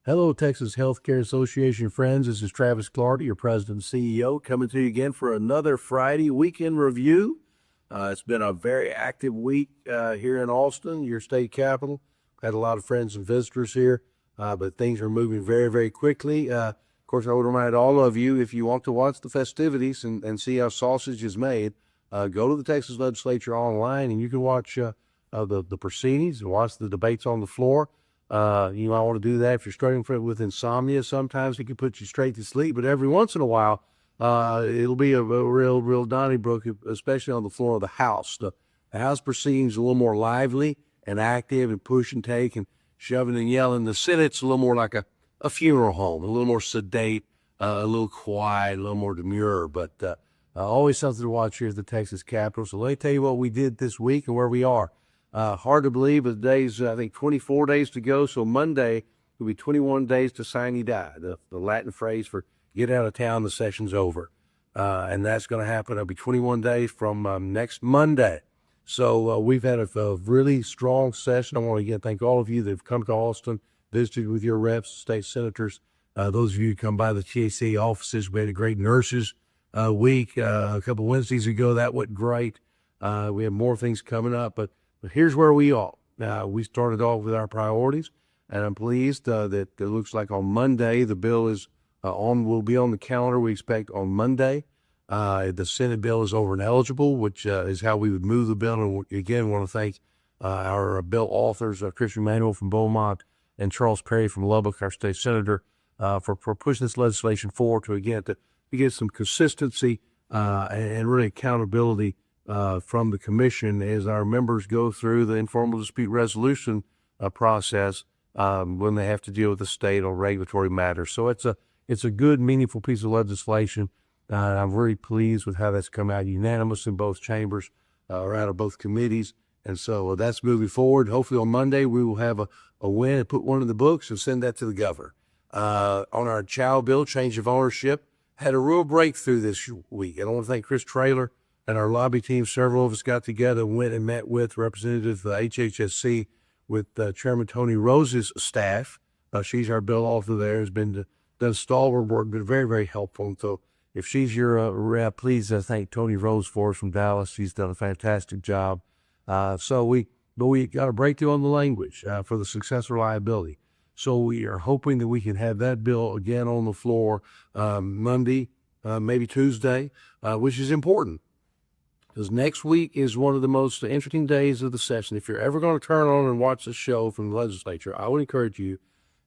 Hello, Texas Healthcare Association friends. This is Travis Clardy, your president and CEO, coming to you again for another Friday weekend review. It's been a very active week here in Austin, your state capital. Had a lot of friends and visitors here, but things are moving very, very quickly. Of course, I would remind all of you, if you want to watch the festivities and see how sausage is made, go to the Texas Legislature online and you can watch the proceedings and watch the debates on the floor. You might want to do that if you're struggling with insomnia. Sometimes it can put you straight to sleep, but every once in a while, it'll be a real Donnybrook, especially on the floor of the House. The House proceedings are a little more lively and active and push and take and shoving and yelling. The Senate's a little more like a funeral home, a little more sedate, a little quiet, a little more demure, but always something to watch here at the Texas Capitol. So let me tell you what we did this week and where we are. Hard to believe, but days, I think 24 days to go. So Monday will be 21 days to sine die, the Latin phrase for get out of town, the session's over. And that's going to happen. It'll be 21 days from next Monday. So we've had a really strong session. I want to again thank all of you that have come to Austin, visited with your reps, state senators. Those of you who come by the THCA offices, we had a great nurses week a couple Wednesdays ago. That went great. We have more things coming up, but here's where we are. We started off with our priorities, and I'm pleased that it looks like on Monday the bill is will be on the calendar. We expect on Monday. The Senate bill is over and eligible, which is how we would move the bill. And again, want to thank our bill authors, Christian Manuel from Beaumont and Charles Perry from Lubbock, our state senator, for pushing this legislation forward to get some consistency and really accountability from the commission as our members go through the informal dispute resolution process when they have to deal with the state on regulatory matters. So it's a good, meaningful piece of legislation. I'm very pleased with how that's come out unanimous in both chambers or out of both committees. And so that's moving forward. Hopefully on Monday we will have a win and put one in the books and send that to the governor. On our child bill, change of ownership, had a real breakthrough this week. And I want to thank Chris Traylor and our lobby team. Several of us got together and went and met with representatives of the HHSC with Chairman Tony Rose's staff. She's our bill author there, has been done stalwart work, been very, very helpful. And so if she's your rep, please thank Tony Rose for us from Dallas. She's done a fantastic job. But we got a breakthrough on the language for the successor liability. So we are hoping that we can have that bill again on the floor Monday, maybe Tuesday, which is important. Because next week is one of the most interesting days of the session. If you're ever going to turn on and watch the show from the legislature, I would encourage you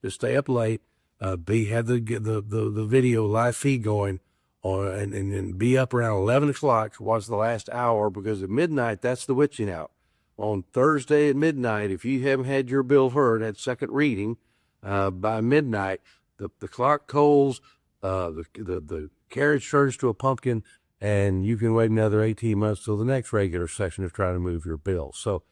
to stay up late, have the video live feed going, and be up around 11 o'clock to watch the last hour, because at midnight, that's the witching out. On Thursday at midnight, if you haven't had your bill heard at second reading by midnight, the clock tolls, the carriage turns to a pumpkin, and you can wait another 18 months till the next regular session to try to move your bill. So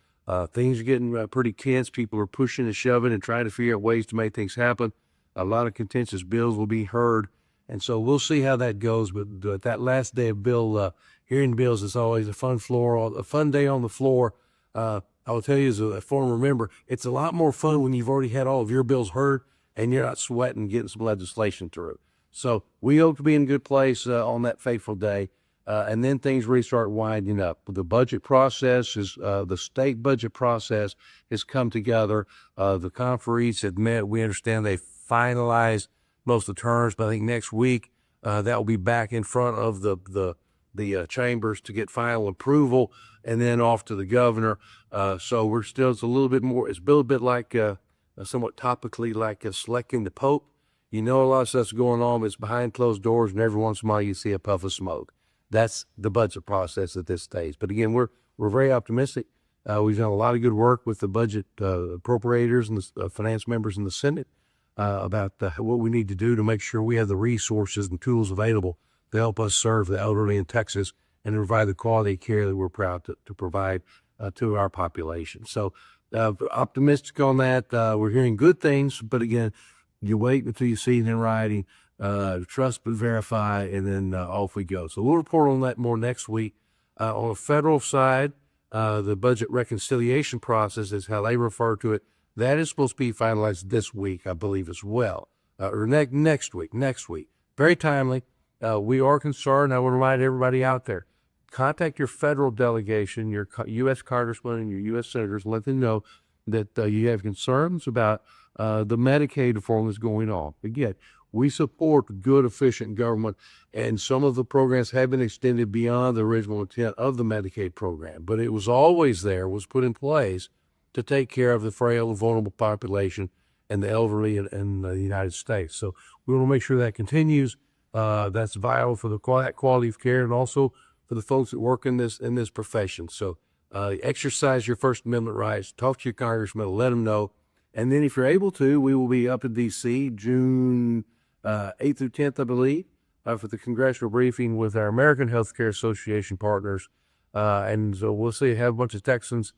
things are getting pretty tense. People are pushing and shoving and trying to figure out ways to make things happen. A lot of contentious bills will be heard. And so we'll see how that goes. But that last day of hearing bills is always a fun day on the floor. I will tell you as a former member, it's a lot more fun when you've already had all of your bills heard and you're not sweating getting some legislation through. So we hope to be in a good place on that fateful day. And then things really start winding up. The budget process the state budget process has come together. The conferees have met. We understand they finalized most of the terms, but I think next week that will be back in front of the chambers to get final approval, and then off to the governor. So it's a little bit like somewhat topically like selecting the Pope. You know, a lot of stuff's going on, but it's behind closed doors, and every once in a while you see a puff of smoke. That's the budget process at this stage. But again, we're very optimistic. We've done a lot of good work with the budget appropriators and the finance members in the Senate about what we need to do to make sure we have the resources and tools available to help us serve the elderly in Texas and provide the quality care that we're proud to provide to our population. So optimistic on that. We're hearing good things, but again, you wait until you see it in writing, trust but verify, and then off we go. So we'll report on that more next week. On the federal side, the budget reconciliation process is how they refer to it. That is supposed to be finalized this week, I believe, as well, or next week. Very timely. We are concerned. I want to remind everybody out there, contact your federal delegation, your U.S. congressmen and your U.S. senators, and let them know that you have concerns about the Medicaid reform that's going on. Again, we support good, efficient government, and some of the programs have been extended beyond the original intent of the Medicaid program, but it was always there, was put in place to take care of the frail and vulnerable population and the elderly in the United States. So we want to make sure that continues. That's vital for the quality of care and also for the folks that work in this profession. So exercise your First Amendment rights, talk to your congressman, let them know. And then if you're able to, we will be up in D.C. June 8th through 10th, I believe, for the congressional briefing with our American Healthcare Association partners. And so we'll see, have a bunch of Texans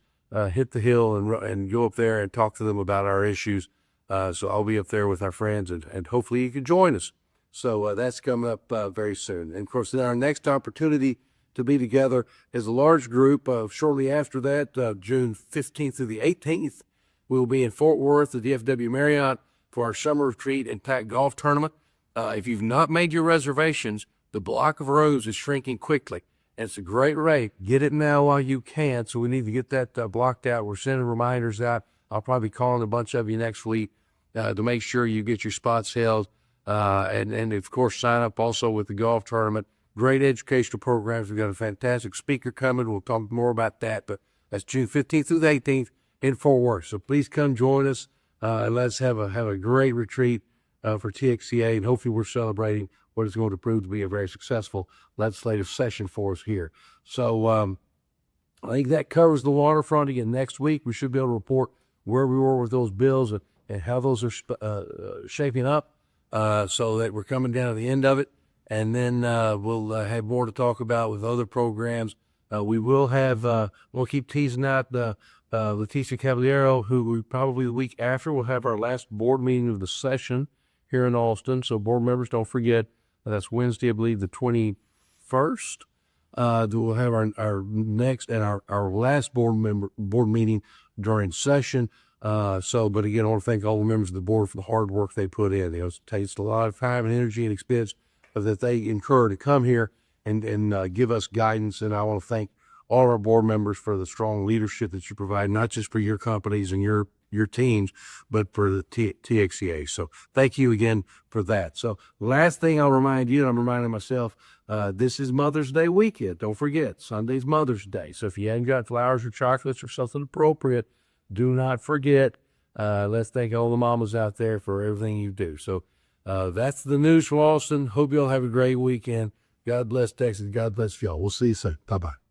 hit the hill and go up there and talk to them about our issues. So I'll be up there with our friends, and hopefully you can join us. So that's coming up very soon. And of course, then our next opportunity to be together is a large group. Shortly after that, June 15th through the 18th, we will be in Fort Worth at the DFW Marriott for our summer retreat and packed golf tournament. If you've not made your reservations, the block of rows is shrinking quickly. And it's a great rate. Get it now while you can. So we need to get that blocked out. We're sending reminders out. I'll probably be calling a bunch of you next week to make sure you get your spots held. And of course, sign up also with the golf tournament. Great educational programs. We've got a fantastic speaker coming. We'll talk more about that. But that's June 15th through the 18th in Fort Worth. So please come join us. And let's have a great retreat for THCA. And hopefully we're celebrating what is going to prove to be a very successful legislative session for us here. So I think that covers the waterfront. Again, next week we should be able to report where we were with those bills and how those are shaping up, so that we're coming down to the end of it. And then we'll have more to talk about with other programs. We will have, we'll keep teasing out 𝐿𝐿𝐞𝐞𝐤𝐥𝐲 𝐔𝐩𝐝𝐚𝐭𝐞, who we probably the week after will have our last board meeting of the session here in Austin. So board members, don't forget, that's Wednesday, I believe, the 21st. We'll have our next and our last board meeting during session. But again, I want to thank all the members of the board for the hard work they put in. It takes a lot of time and energy and expense that they incur to come here and give us guidance. And I want to thank all of our board members for the strong leadership that you provide, not just for your companies and your teams, but for the THCA. So thank you again for that. So last thing I'll remind you, and I'm reminding myself, this is Mother's Day weekend. Don't forget, Sunday's Mother's Day. So if you hadn't got flowers or chocolates or something appropriate, do not forget. Let's thank all the mamas out there for everything you do. So that's the news from Austin. Hope you all have a great weekend. God bless Texas. God bless y'all. We'll see you soon. Bye-bye.